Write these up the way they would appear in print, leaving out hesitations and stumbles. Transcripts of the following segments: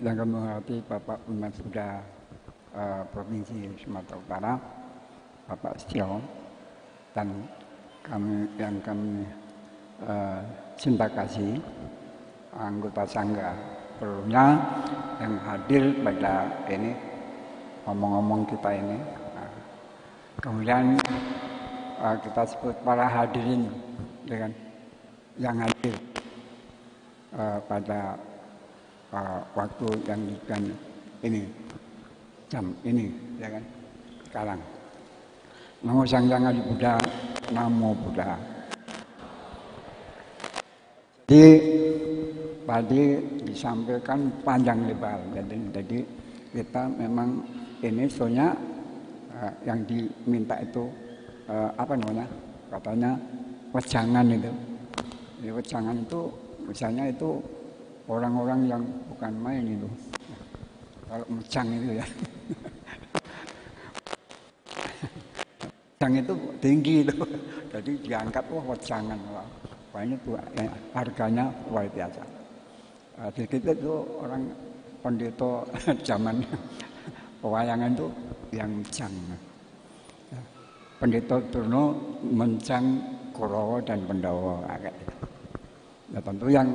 Yang kami hormati Bapak Unmat Buddha Provinsi Sumatera Utara, Bapak Setio, dan yang kami cinta kasih anggota Sangga perlunya yang hadir pada ini ngomong-ngomong kita ini. Kemudian kita sebut para hadirin dengan yang hadir pada waktu yang diberikan ini, jam ini, ya kan, sekarang. Namo Sang Hyang Adi Buddha, Namo Buddha. Jadi tadi disampaikan panjang lebar, jadi kita memang ini soalnya yang diminta itu apa namanya, katanya wejangan itu. Jadi wejangan itu misalnya itu orang-orang yang bukan main itu, kalau mejang itu ya, mejang itu tinggi itu, jadi diangkat wah wejangan, wah ini tuh harganya luar biasa. Di kita itu orang pendeta zaman pewayangan itu yang mejang. Pendeta Turno mencang Kurawa dan Pendawa. Nah, tentu yang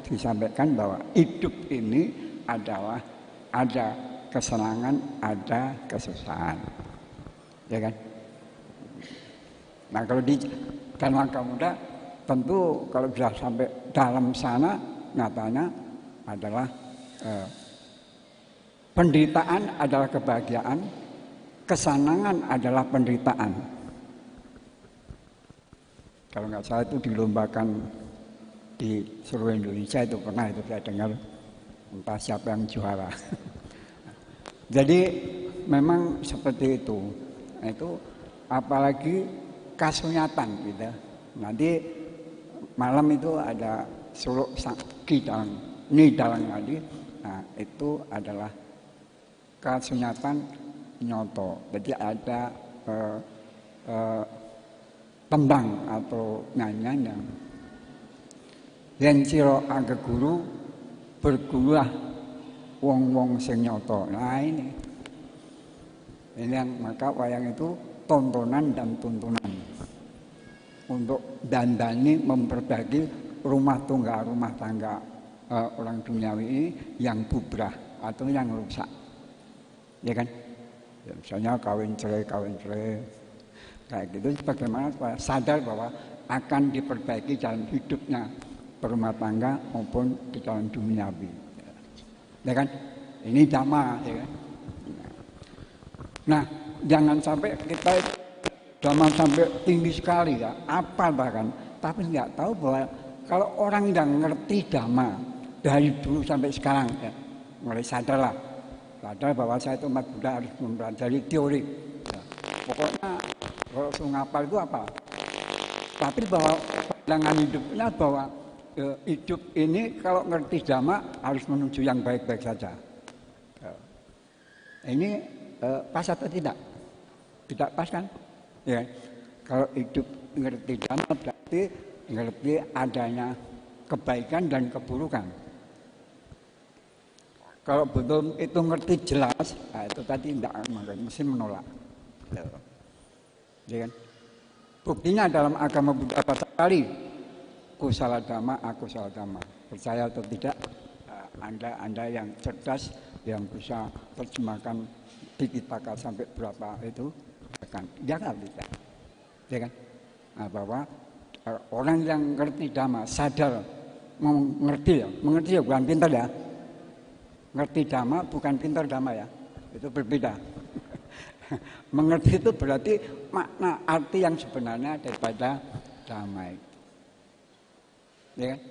disampaikan bahwa hidup ini adalah ada kesenangan, ada kesusahan, ya kan? Nah, kalau di Dharma Muda tentu kalau sudah sampai dalam sana nyatanya adalah penderitaan adalah kebahagiaan, kesenangan adalah penderitaan. Kalau nggak salah itu dilombakan di seluruh Indonesia, itu pernah itu saya dengar, entah siapa yang juara. Jadi memang seperti itu. Nah, itu apalagi kasunyatan gitu. Nanti malam itu ada suluk sakti dalam nidalang tadi. Nah, itu adalah kasunyatan nyoto. Jadi ada tembang atau nyanyian yang yen sira angge guru bergurulah wong-wong sing nyoto. Nah ini yang maka wayang itu tontonan dan tuntunan untuk dandani memperbaiki rumah tangga orang duniawi ini yang bubrah atau yang rusak, ya kan? Ya, misalnya kawin cerai kayak gitu, bagaimana sadar bahwa akan diperbaiki dalam hidupnya berumah tangga maupun di dalam duniawi, ya kan? Ini dhamma, ya kan? Nah, jangan sampai kita dhamma sampai tinggi sekali ya, apa bahkan, tapi nggak tahu bahwa kalau orang yang ngerti dhamma dari dulu sampai sekarang, ya, mulai sadar bahwa saya itu umat Buddha harus mempelajari teori. Ya, pokoknya kalau ngapal itu apa? Tapi bahwa pandangan hidupnya bahwa hidup ini kalau ngerti dhamma harus menuju yang baik-baik saja. Ini pas atau tidak? Tidak pas kan? Ya. Kalau hidup ngerti dhamma berarti ngerti adanya kebaikan dan keburukan. Kalau betul itu ngerti jelas, nah itu tadi tidak mesti menolak. Ya kan? Buktinya dalam agama Buddha apa sekali? Kusala dhamma, aku salah dhamma. Percaya atau tidak, anda yang cerdas yang bisa terjemahkan Tipitaka sampai berapa itu kan? Jangan tidak, ya kan? Nah, bahwa orang yang ngerti dhamma sadar, mengerti ya bukan pintar ya. Ngerti dhamma bukan pintar dhamma ya, itu berbeda. Mengerti itu berarti makna arti yang sebenarnya daripada dhamma itu. Ya kan?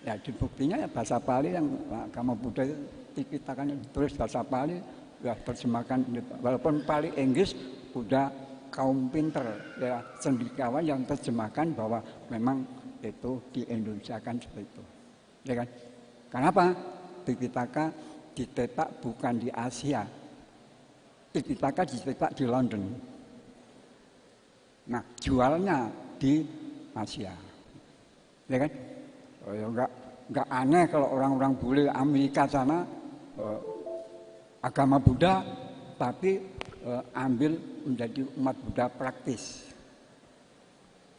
Ya dibuktinya ya bahasa Pali yang agama Buddha itu Tipitaka tulis bahasa Pali, ya terjemahkan walaupun Pali Inggris udah kaum pinter ya, cendekiawan yang terjemahkan bahwa memang itu di Indonesia kan seperti itu. Ya kan? Kenapa? Tipitaka dicetak bukan di Asia. Tipitaka dicetak di London. Nah, jualnya di Asia. Ya kan? Oh ya enggak, nggak aneh kalau orang-orang boleh Amerika sana agama Buddha, tapi ambil menjadi umat Buddha praktis.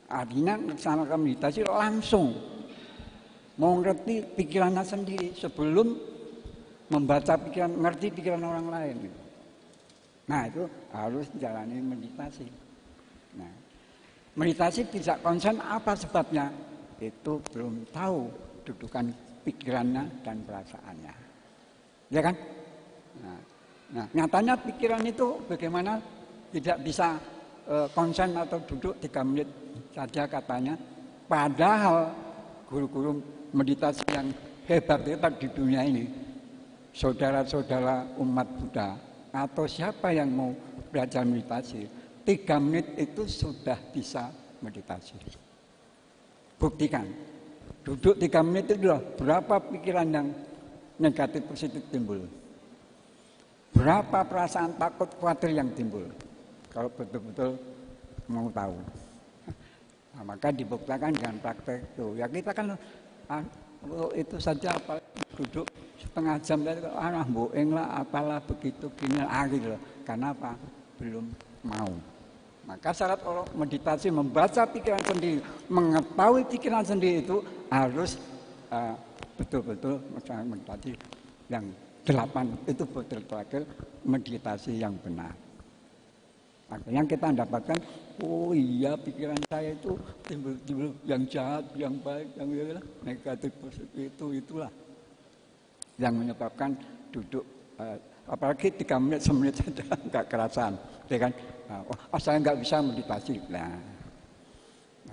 Artinya melaksanakan meditasi langsung mau ngerti pikirannya sendiri sebelum membaca pikiran, ngerti pikiran orang lain. Nah itu harus jalani meditasi. Nah, meditasi tidak konsen apa sebabnya? Itu belum tahu dudukan pikirannya dan perasaannya. Ya kan? Nah, nyatanya pikiran itu bagaimana tidak bisa konsen atau duduk 3 menit saja katanya. Padahal guru-guru meditasi yang hebat-hebat di dunia ini, saudara-saudara umat Buddha atau siapa yang mau belajar meditasi, 3 menit itu sudah bisa meditasi. Buktikan, duduk 3 menit itu berapa pikiran yang negatif positif timbul, berapa perasaan takut khawatir yang timbul, kalau betul-betul mau tahu. Nah, maka dibuktikan dengan praktek itu. Ya kita kan itu saja apa, duduk setengah jam dari boeng lah apalah begitu gini gitu. Karena apa? Belum mau. Maka syarat orang meditasi membaca pikiran sendiri, mengetahui pikiran sendiri itu harus betul-betul meditasi yang 8 itu betul-betul meditasi yang benar. Akhirnya kita mendapatkan, oh iya pikiran saya itu timbul yang jahat, yang baik, yang negatif, positif itulah yang menyebabkan duduk apalagi 3 menit, semenit saja nggak kerasan, ya kan? Oh saya nggak bisa meditasi. Nah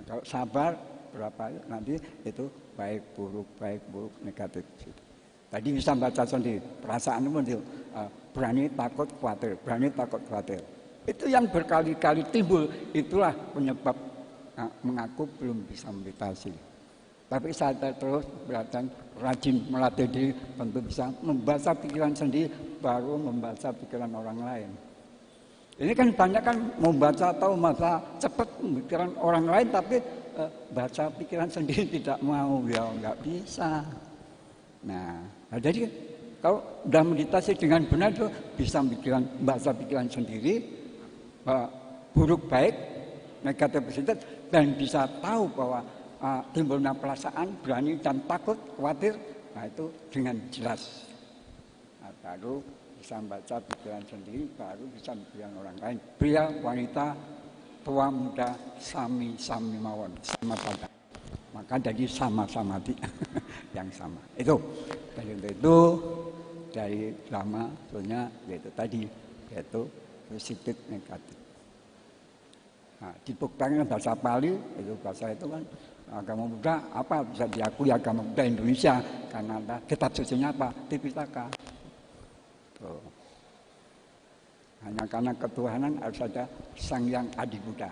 kalau sabar berapa nanti itu baik buruk negatif. Tadi bisa baca sendiri perasaan itu berani takut khawatir. Itu yang berkali-kali timbul, itulah penyebab mengaku belum bisa meditasi. Tapi saya terus belajar, rajin melatih diri, tentu bisa membaca pikiran sendiri, baru membaca pikiran orang lain. Ini kan banyak kan membaca atau membaca cepat pikiran orang lain, tapi baca pikiran sendiri tidak mau, ya nggak bisa. Nah jadi kalau sudah meditasi dengan benar itu bisa baca pikiran sendiri, buruk baik, negatif positif, dan bisa tahu bahwa timbulnya perasaan berani dan takut, khawatir, nah itu dengan jelas. Nah, baru bisa membaca pikiran sendiri, baru bisa pikiran orang lain. Pria, wanita, tua, muda, sami mawon, sama pada. Maka jadi sama-sama yang sama. Itu dari lama sebenarnya yaitu tadi, yaitu positif negatif. Nah, dibuktikan bahasa Pali, itu bahasa itu kan agama Buddha apa bisa diakui agama Buddha Indonesia karena ada kitab sucinya apa? Tipitaka. Hanya karena ketuhanan harus ada Sang Yang Adi Buddha.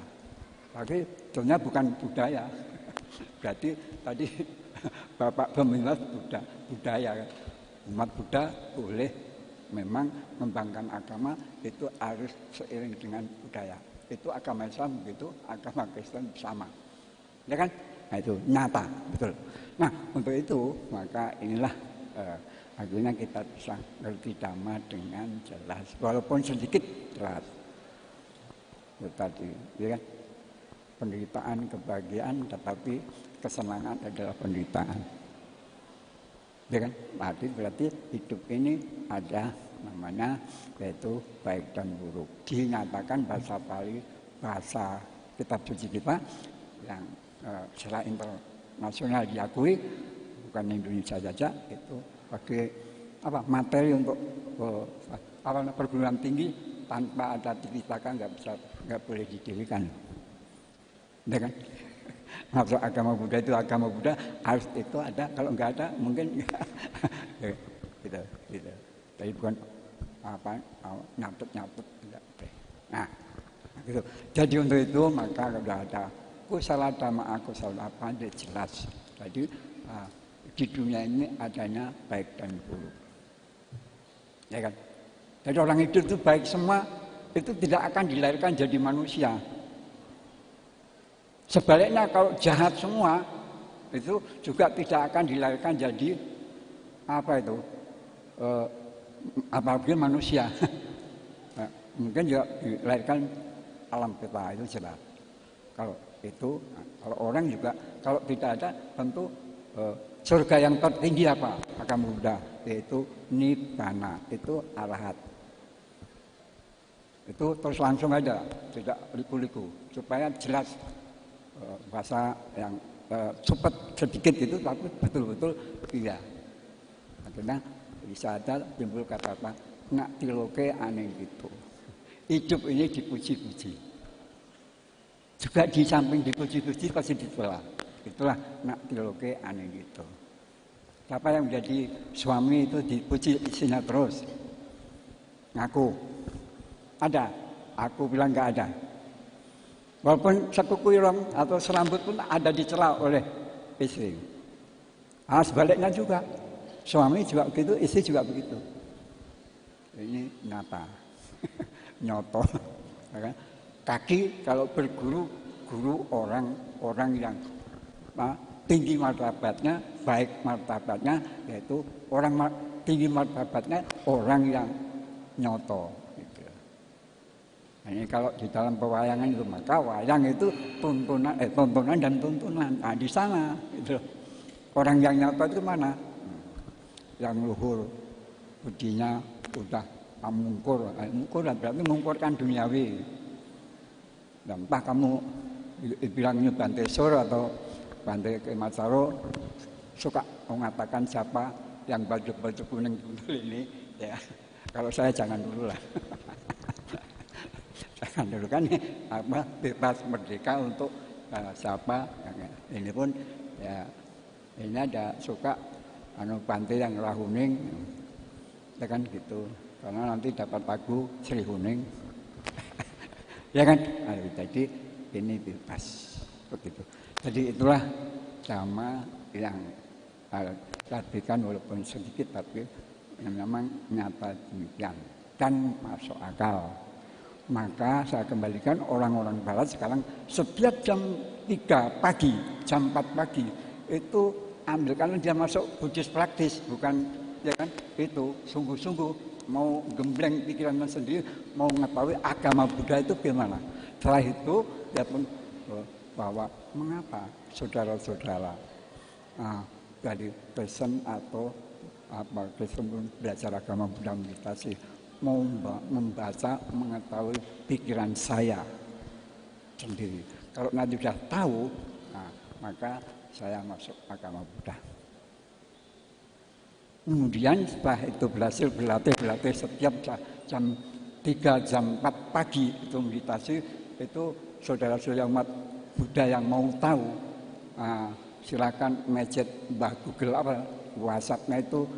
Tapi sebenarnya bukan budaya. Berarti tadi Bapak peminat budaya. Umat Buddha boleh memang mengembangkan agama itu harus seiring dengan budaya. Itu agama Islam begitu, agama Kristen sama. Ya kan? Nah itu nyata, betul. Nah untuk itu maka inilah akhirnya kita bisa ngerti Dhamma dengan jelas, walaupun sedikit jelas. Itu tadi, ya kan? Penderitaan, kebahagiaan, tetapi kesenangan adalah penderitaan. Ya kan? Berarti hidup ini ada namanya yaitu baik dan buruk. Dinyatakan bahasa Pali, bahasa kitab suci kita yang secara internasional diakui, bukan Indonesia saja, itu sebagai materi untuk perguruan tinggi. Tanpa ada Tipitaka nggak boleh didirikan. Ya kan? Maksud agama Buddha itu agama Buddha harus itu ada, kalau nggak ada mungkin gitu. Tapi bukan nyatut tidak. Nah gitu. Jadi untuk itu maka sudah ada kusala dhamma akusala apa jelas. Jadi di dunia ini adanya baik dan buruk. Ya kan? Jadi orang hidup itu baik semua, itu tidak akan dilahirkan jadi manusia. Sebaliknya kalau jahat semua, itu juga tidak akan dilahirkan jadi apa itu apalagi manusia. Mungkin juga dilahirkan alam kita, itu jelas. Kalau itu, kalau orang juga kalau tidak ada tentu surga yang tertinggi apa? Agama Buddha, yaitu nibbana, itu arahat. Itu terus langsung aja, tidak liku-liku, supaya jelas bahasa yang cepat sedikit itu, tapi betul-betul iya. Akhirnya bisa ada timbul kata-kata nak tiloke aneh gitu. Hidup ini dipuji-puji. Juga di samping dipuji-puji pasti dicela. Itulah nak tiloke aneh gitu. Siapa yang menjadi suami itu dipuji istrinya terus. Ngaku. Ada. Aku bilang nggak ada. Walaupun sekuku ireng atau serambut pun ada dicela oleh istri. Sebaliknya juga. Suami juga begitu, istri juga begitu. Ini nyata. Nyoto. Kaki kalau berguru, guru orang yang tinggi martabatnya, baik martabatnya, yaitu orang tinggi martabatnya orang yang nyoto. Gitu. Ini kalau di dalam pewayangan itu, maka wayang itu tontonan dan tuntunan. Nah, di sana itu orang yang nyoto itu mana? Yang luhur, budinya udah mungkur berarti mengungkurkan duniawi. Dan entah kamu bilangnya Bante Sur atau Bante Kemasaro suka mengatakan siapa yang baju-baju kuning betul ini, ya kalau saya jangan dulu lah. Jangan dulu kan apa bebas merdeka untuk siapa. Ini pun ya ini ada suka Bante yang rahuning, ya kan gitu. Karena nanti dapat pagu Sri Huning. Ya kan? Jadi ini bebas begitu. Jadi itulah sama yang perhatikan walaupun sedikit tapi yang memang nyata demikian dan masuk akal. Maka saya kembalikan orang-orang barat sekarang setiap jam 3 pagi, jam 4 pagi itu ambilkan dia masuk Buddhis praktis, bukan ya kan? Itu sungguh-sungguh mau gembleng pikirannya sendiri, mau mengetahui agama Buddha itu gimana. Setelah itu dia pun bahwa mengapa saudara-saudara dari Kristen atau apa Kristen belajar agama Buddha meditasi mau membaca mengetahui pikiran saya sendiri. Kalau nanti sudah tahu, maka saya masuk agama Buddha. Kemudian setelah itu berlatih setiap jam 3, jam 4 pagi itu meditasi, itu saudara-saudara umat Buddha yang mau tahu, silakan message Mbah Google apa, WhatsApp-nya itu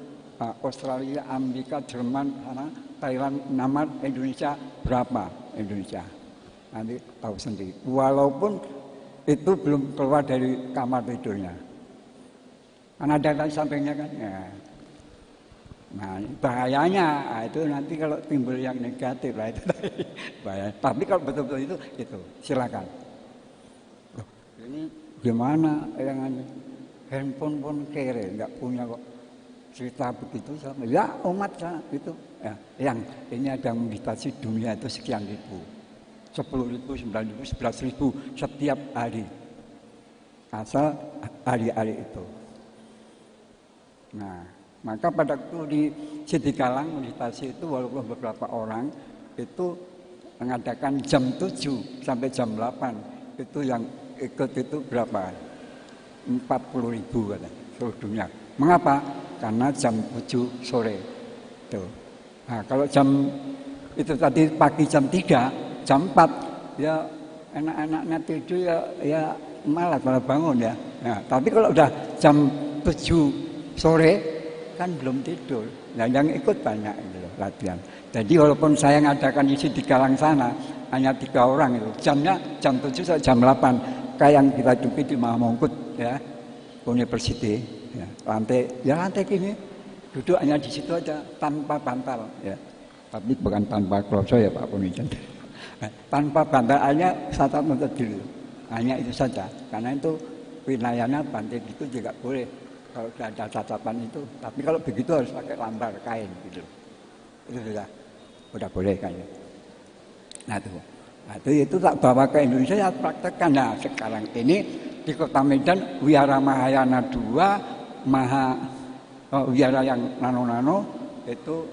Australia, Amerika, Jerman, Thailand, nama Indonesia berapa Indonesia. Nanti tahu sendiri. Walaupun itu belum keluar dari kamar tidurnya. Karena ada kan sampingnya kan. Ya. Nah bahayanya itu nanti kalau timbul yang negatif lah itu bahaya. Tapi kalau betul-betul itu silakan. Loh, ini gimana yang handphone pun kere nggak punya kok cerita begitu sama. Ya umat itu ya, yang ini ada meditasi dunia itu sekian ribu, 10.000, 9.000, 11.000 setiap hari. Asal hari-hari itu. Nah. Maka pada waktu di Sidikalang meditasi itu walaupun beberapa orang itu mengadakan jam 7 sampai jam 8 itu yang ikut itu berapa? 40.000 kata seluruh dunia. Mengapa? Karena jam 7 sore. Tuh. Nah, kalau jam itu tadi pagi jam 3, jam 4 ya enak-enaknya tidur ya malas malah bangun ya. Nah, tapi kalau udah jam 7 sore kan belum tidur. Nah, yang ikut banyak gitu loh, latihan. Jadi walaupun saya ngadakan isi di Galang sana hanya 3 orang itu, jamnya jam 7 sampai jam 8 kayak yang kita duduki di Mahamongkut ya, University ya, lantai gini duduk hanya di situ aja tanpa bantal ya. Tapi bukan tanpa kloso ya Pak Pemimpin. Tanpa bantal hanya satu meter dulu. Hanya itu saja. Karena itu wilayahnya Bante gitu juga boleh kalau sudah ada catatan itu. Tapi kalau begitu harus pakai lambar kain gitu. Itu sudah boleh kayaknya. Nah itu tak bawa ke Indonesia ya praktekkan. Nah sekarang ini di Kota Medan Wihara Mahayana 2 wihara yang nano-nano itu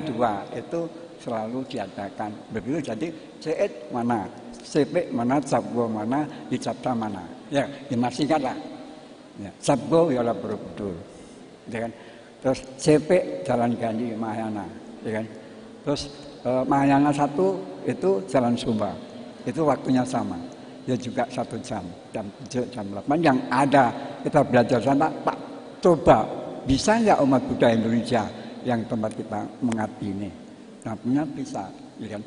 dua itu selalu diadakan begitu. Jadi CED mana, CP mana, Sabgo mana, Dicapta mana, ya masih ingat lah ya, Sabgo Wihara Borobudur ya kan? Terus CP Jalan Gandhi Mahayana ya kan? Terus Mahayana 1 itu Jalan Sumba, itu waktunya sama ya juga 1 jam 7 jam 8 yang ada kita belajar sana. Pak coba bisa nggak umat Buddha Indonesia yang tempat kita mengabdi ini? Nah punya bisa, ya kan?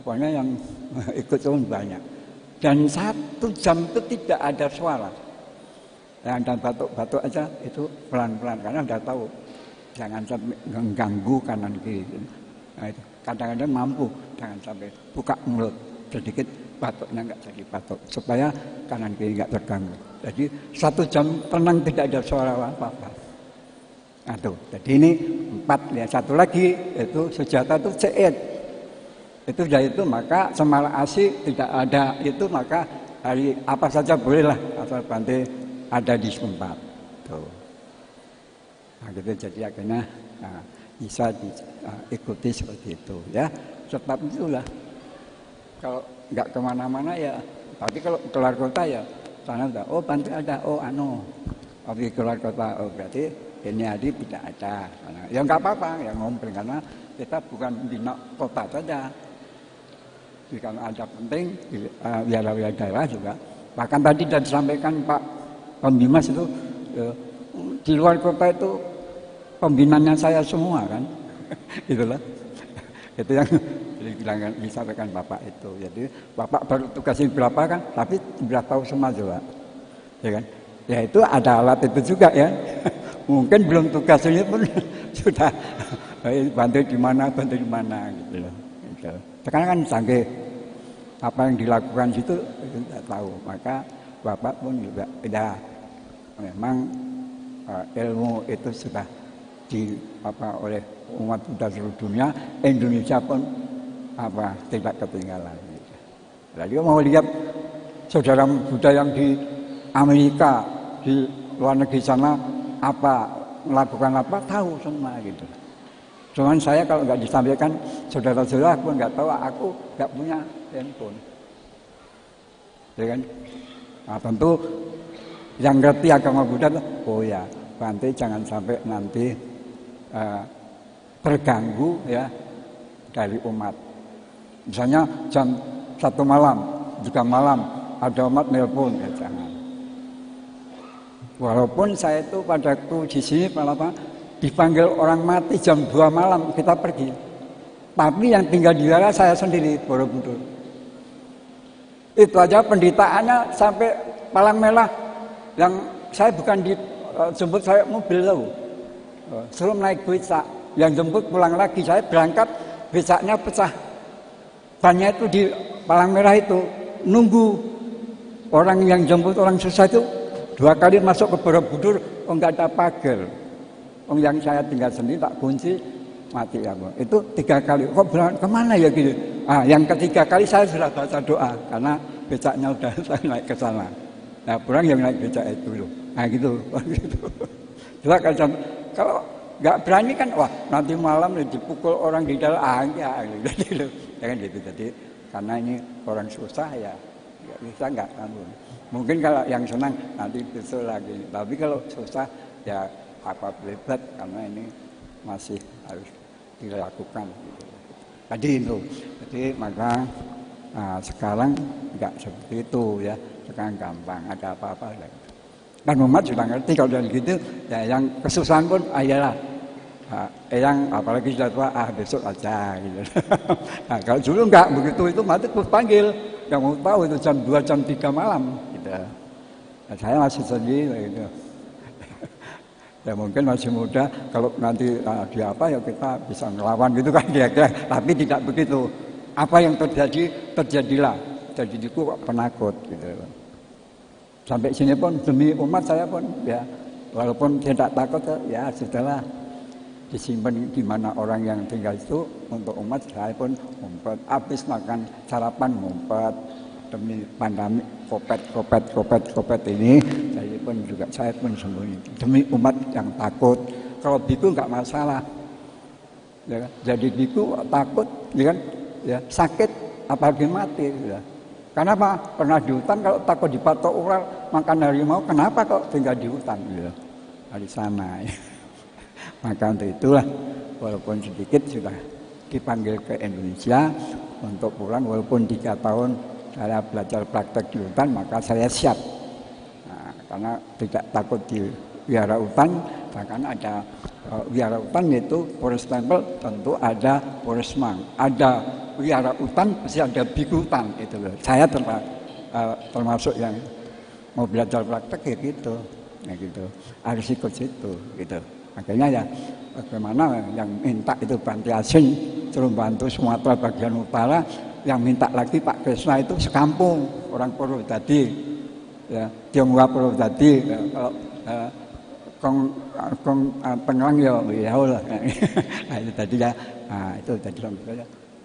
Pokoknya yang ikut pun banyak. Dan 1 jam itu tidak ada suara. Yang ada batuk-batuk aja itu pelan-pelan karena udah tahu jangan sampai mengganggu kanan kiri. Nah, itu kadang-kadang mampu jangan sampai buka mulut sedikit batuknya nggak jadi batuk supaya kanan kiri nggak terganggu. Jadi 1 jam tenang tidak ada suara apa-apa. Nah, tuh. Jadi ini 4 ya. 1 lagi itu Sujata itu CED. Itu sudah itu maka Semala Asi tidak ada itu maka hari apa saja bolehlah asal Bante ada di tempat. Tuh. Nah, gitu jadi akhirnya bisa diikuti seperti itu ya. Sebab itulah kalau nggak kemana-mana ya. Tapi kalau keluar kota ya sana udah Bante ada tapi keluar kota berarti ini hari tidak ada. Ya nggak apa-apa, ya ngomong karena kita bukan di kota saja. Jika ada penting wilayah daerah juga. Bahkan tadi sudah disampaikan Pak Pembimas itu di luar kota itu pembinanya saya semua kan, itulah. Itu yang disampaikan Bapak itu. Jadi Bapak baru tugasin berapa kan, tapi sudah tahu semua juga, ya kan? Ya itu ada alat itu juga ya. Mungkin belum tugas ini pun sudah bantu di mana gitu loh. Gitu. Sekarang kan canggih apa yang dilakukan situ tidak tahu. Maka Bapak pun juga memang ilmu itu sudah oleh umat Buddha seluruh dunia. Indonesia pun tidak ketinggalan. Jadi mau lihat saudara Buddha yang di Amerika, di luar negeri sana melakukan apa tahu semua gitu. Cuman saya kalau nggak disampaikan saudara-saudara aku nggak tahu, aku nggak punya handphone, ya kan? Nah, tentu yang ngerti agama Buddha, ya Bante jangan sampai nanti terganggu ya dari umat. Misalnya jam 1 malam, 3 malam ada umat nelpon, ya jangan. Walaupun saya itu pada waktu di sini dipanggil orang mati jam 2 malam kita pergi. Tapi yang tinggal di daerah saya sendiri Borobudur. Itu aja penditaannya sampai Palang Merah yang saya bukan jemput saya mobil tahu. Suruh naik becak, yang jemput pulang lagi saya berangkat becaknya pecah. Bannya itu di Palang Merah itu nunggu orang yang jemput orang susah itu 2 kali masuk ke Borobudur, nggak ada pagar. Yang saya tinggal sendiri tak kunci, mati ya. Itu 3 kali. Kok kemana ya gitu? Yang ketiga kali saya sudah baca doa karena becaknya udah saya naik ke sana. Nah, pulang yang naik becak itu loh. Nah gitu. Coba kalau nggak berani kan, wah nanti malam dipukul orang di dalam gitu. Jangan gitu. Jadi karena ini orang susah ya, bisa nggak tahu. Mungkin kalau yang senang nanti besok lagi. Tapi kalau susah ya apa belibat karena ini masih harus dilakukan. Gitu. Tadi itu. Jadi maka sekarang nggak seperti itu ya. Sekarang gampang ada apa-apa. Dan umat sudah ngerti kalau dari gitu. Ya yang kesusahan pun ayalah. Yang apalagi sudah tua besok aja gitu. Nah, kalau dulu nggak begitu itu mati terus panggil. Yang mau tahu itu jam 2 jam 3 malam. Nah, saya masih sendiri gitu. Ya mungkin masih muda, kalau nanti di apa ya kita bisa ngelawan gitu kan kira-kira. Tapi tidak begitu. Apa yang terjadi terjadilah. Jadi itu penakut gitu. Sampai sini pun demi umat saya pun ya, walaupun tidak takut ya sudahlah, disimpan di mana orang yang tinggal itu untuk umat. Saya pun ngumpet, habis makan sarapan ngumpet demi pandemi kopet ini. Saya pun sembunyi demi umat yang takut. Kalau biku nggak masalah, ya kan? Jadi biku takut, ya kan? Ya sakit apalagi mati. Ya. Kenapa? Pernah di hutan kalau takut dipatok ular makan harimau, kenapa kok tinggal di hutan? Ya. Di sana. Ya. Maka untuk itulah walaupun sedikit sudah dipanggil ke Indonesia untuk pulang, walaupun 3 tahun saya belajar praktek di hutan, maka saya siap. Nah, karena tidak takut di wihara hutan, bahkan ada wihara hutan yaitu forest temple, tentu ada forestman, ada wihara hutan pasti ada biku hutan itu loh. Saya termasuk yang mau belajar praktek ya gitu, harus ikut situ gitu. Akhirnya ya bagaimana yang minta itu Bantiasin suruh bantu Sumatera bagian utara, yang minta lagi Pak Krisna itu sekampung orang Purwodadi, ya Tionghoa Purwodadi. Ya, kalau pengelang ya lah. Nah, itu tadi ya, itu tadi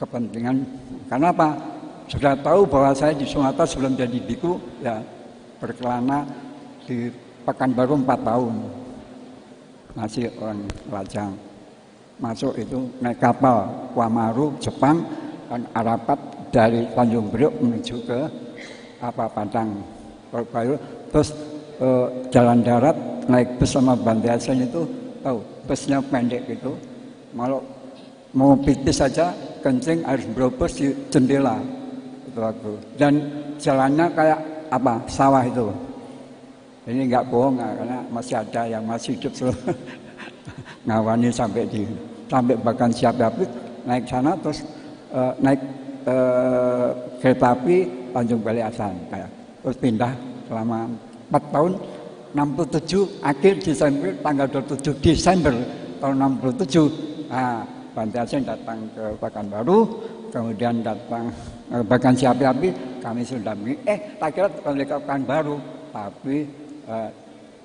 kepentingan. Karena apa? Sudah tahu bahwa saya di Sumatera sebelum jadi biku ya berkelana di Pekanbaru 4 tahun. Masih orang Lajang, masuk itu naik kapal Kuamaru Jepang dan Arapat dari Tanjung Priok menuju ke Padang Purwobayu, terus jalan darat naik bus sama Bantiasin itu tahu busnya pendek gitu, kalau mau pipis saja kencing harus berobos di jendela itu aku, dan jalannya kayak sawah itu. Ini nggak bohong karena masih ada yang masih hidup ngawani sampai bahkan siap dapet naik sana, terus naik kereta api Tanjung Balai Asan terus pindah selama 4 tahun 67, akhir Desember tanggal 27 Desember tahun 67 Bantiasin datang ke Pekanbaru, kemudian datang bahkan siap api kami sudah tak kira balik ke Pekanbaru, tapi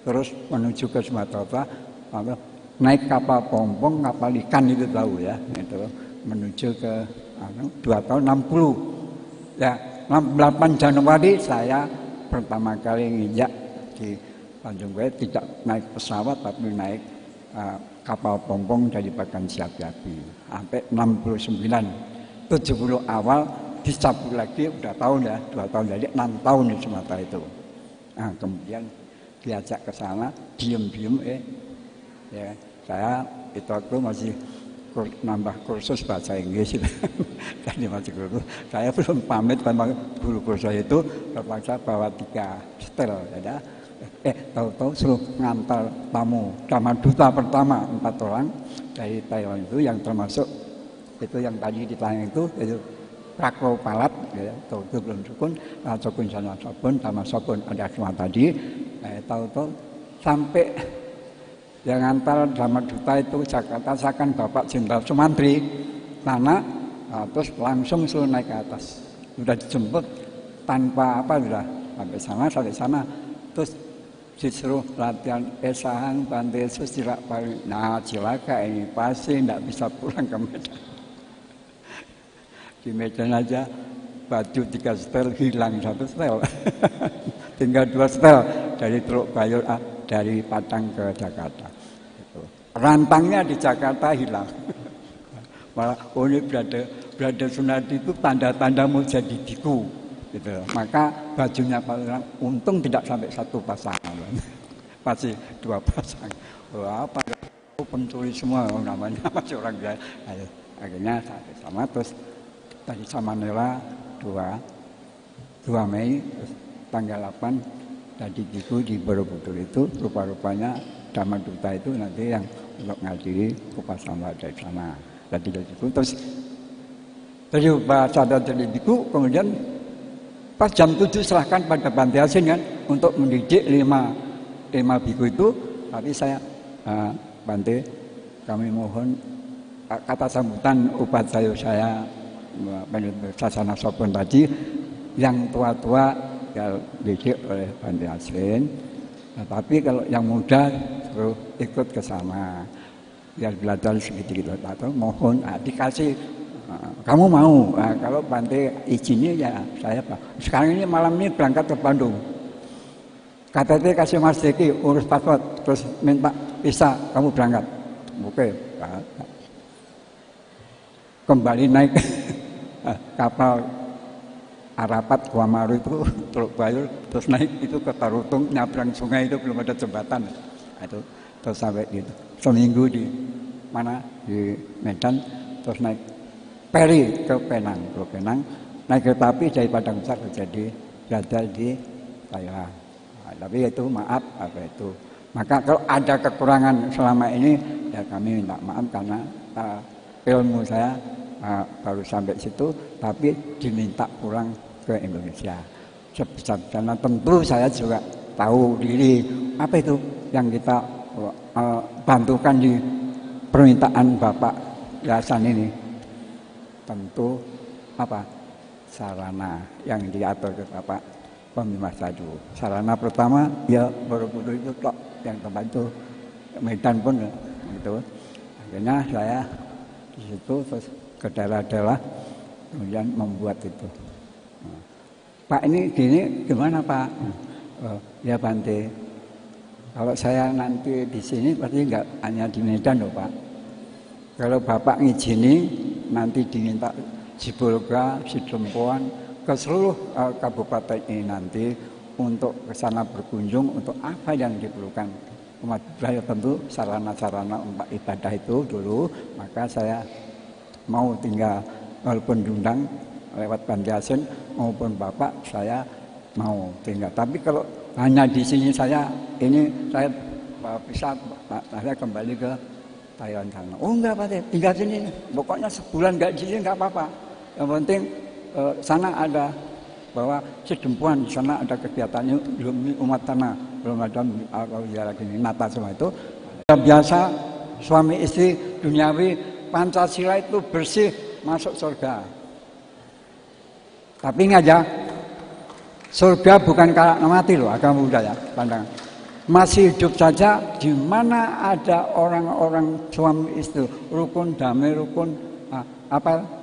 terus menuju ke Sumatera Utara, naik kapal pompong, kapal ikan itu tahu ya, itu menuju ke 2 tahun 60 ya, 8 Januari saya pertama kali nginjak di Tanjung Balai, tidak naik pesawat tapi naik kapal pompong dari Bagan Siapiapi sampai 69, 70 awal dicabut lagi, udah tahun ya, 2 tahun, jadi 6 tahun di Sumatera itu. Nah, kemudian diajak ke sana, diem-diem ya saya itu waktu masih nambah kursus bahasa Inggris jadi masih kursus, saya belum pamit sama guru kursus itu, terpaksa bawa 3 setel ya. Tahu-tahu suruh ngantar tamu Dhamma Duta pertama 4 orang dari Taiwan itu, yang termasuk itu yang tadi ditanya itu Prakro Palat ya, itu belum sukun, sukun sana sukun, sama sukun ada semua tadi. Tahu-tahu sampai yang antar Dhamma Duta itu Jakarta, seakan Bapak Jenderal Sumantri sana, terus langsung suruh naik ke atas, sudah dijemput tanpa sampai sana, terus disuruh latihan Esahang Bante Yesus tidak paling. Nah cilaka ini pasti tidak bisa pulang ke Medan. Di Medan aja baju 3 setel hilang 1 setel. Tinggal 2 setel dari Teluk Bayur, dari Padang ke Jakarta. Rantangnya di Jakarta hilang. Malah ini berada Sunardi itu tanda-tanda mau jadi biku. Gitu. Maka bajunya Pak untung tidak sampai 1 pasang, masih 2 pasang. Apa? Pencuri semua namanya, masih orang biasa. Akhirnya sampai sama, terus dari Samanela 2 Mei, terus tanggal 8 tadi biku di Borobudur itu, rupa-rupanya Dhamma Duta itu nanti yang untuk ngadiri Upasana dari sana. Jadi dari biku, terus dari Upasana dari biku, kemudian pas jam 7 serahkan pada Bantiasin kan untuk mendidik 5 biku itu. Tapi saya Bante, kami mohon kata sambutan upacara saya Sasana Sopon tadi, yang tua-tua dididik oleh Bante Asin. Nah, tapi kalau yang muda terus ikut ke sana biar belajar sedikit atau mohon dikasih kamu mau. Nah, kalau Bante izinnya ya saya Pak. Sekarang ini malam ini berangkat ke Bandung. KTT kasih Mas Deki urus paspor terus minta bisa kamu berangkat. Oke. Kembali naik kapal Arapat Guamaru itu Teluk Bayur terus naik itu ke Tarutung nyabrang sungai itu belum ada jembatan itu terus sampai gitu seminggu di mana di Medan terus naik feri ke Penang naik kereta api dari Padang Besar jadi berada di Thailand. Nah, tapi itu maaf apa itu maka kalau ada kekurangan selama ini ya kami minta maaf karena ilmu saya baru sampai situ tapi diminta pulang ke Indonesia. Sebesar-besarnya tentu saya juga tahu diri apa itu yang kita bantukan di permintaan Bapak Yayasan ini. Tentu apa sarana yang diatur ke Bapak Pemimpin Sadu. Sarana pertama ya Borobudur itu tok yang tempat itu Medan pun gitu. Akhirnya saya di situ terus ke daerah-daerah kemudian membuat itu. Pak ini gini gimana Pak? Ya Bante, kalau saya nanti di sini pasti enggak hanya di Medan loh Pak. Kalau Bapak ngizini nanti diminta Sibolga, Sidempuan ke seluruh kabupaten ini nanti untuk ke sana berkunjung untuk apa yang diperlukan. Umat saya tentu sarana-sarana untuk ibadah itu dulu, maka saya mau tinggal walaupun diundang lewat Bante Asin maupun Bapak saya mau tinggal. Tapi kalau hanya di sini saya bisa saya kembali ke Thailand sana. Oh enggak Pak, tinggal sini. Pokoknya sebulan enggak di sini enggak apa-apa. Yang penting sana ada bahwa Sidempuan di sana ada kegiatannya belum umat tanah belum ada kalau gini nata semua itu biasa suami istri duniawi Pancasila itu bersih masuk surga. Tapi ingat ya, surga bukan karena mati loh, agama budaya pandang. Masih hidup saja di mana ada orang-orang suami istri rukun damai rukun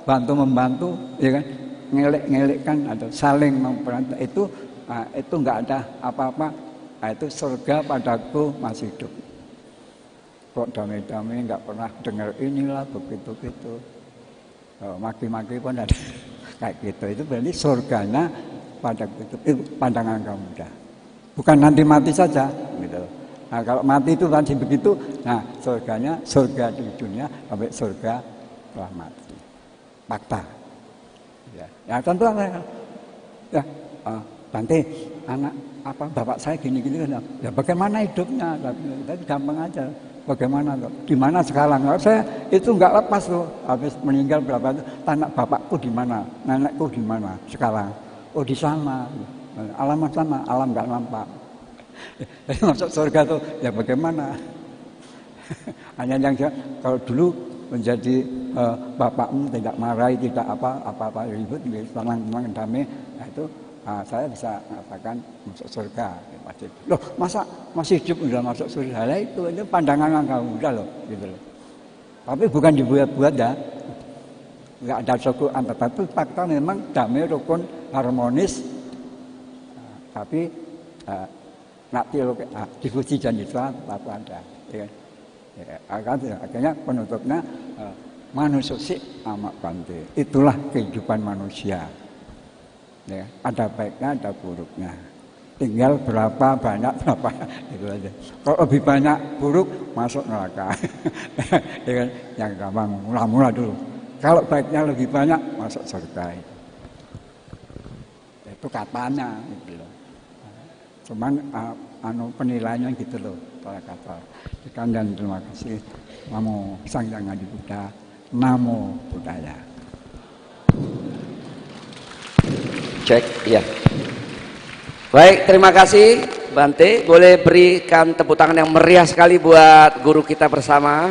bantu membantu ya kan ngelek-ngelekkan atau saling memperantar itu nggak ada apa-apa. Itu surga padaku masih hidup. Kok damai-damai nggak pernah dengar inilah begitu-gitu. Maki-maki pun ada kayak gitu. Itu berarti surganya pada itu pandangan kamu muda. Bukan nanti mati saja gitu. Nah, kalau mati itu nanti begitu, nah surganya surga di dunia sampai surga setelah mati. Fakta. Ya tentu ya Bante anak bapak saya gini-gini kan. Ya bagaimana hidupnya? Tapi gampang aja. Bagaimana tuh? Di mana sekarang? Saya itu nggak lepas loh. Habis meninggal berapa itu tanah bapakku di mana? Nenekku di mana sekarang? Oh di sana. Alamat sana, alam nggak nampak. Masuk surga tuh ya bagaimana? Hanya yang kalau dulu menjadi bapakmu tidak marahi, tidak apa-apa ribut, tenang damai. Nah, itu saya bisa mengatakan masuk surga. Loh, masa masih hidup udah masuk surga? Lah itu pandangan kamu udah loh, gitu loh. Tapi bukan dibuat-buat ya. Enggak ada sukuan, tetapi fakta memang damai, rukun, harmonis. Tapi dipuji dan diserah tetap ada. Ya. Akhirnya penutupnya manusia amat Bante. Itulah kehidupan manusia. Ya, ada baiknya, ada buruknya. Tinggal berapa banyak berapa itu aja. Kalau lebih banyak buruk masuk neraka. Ya, yang gampang mula-mula dulu. Kalau baiknya lebih banyak masuk surga. Itu katanya gitu loh. Cuman penilaiannya gitu loh, kata. Sekian dan terima kasih. Namo Sang Hyang Adi Buddha, Namo Buddhaya. Cek, iya. Baik, terima kasih Bante. Boleh berikan tepuk tangan yang meriah sekali buat guru kita bersama.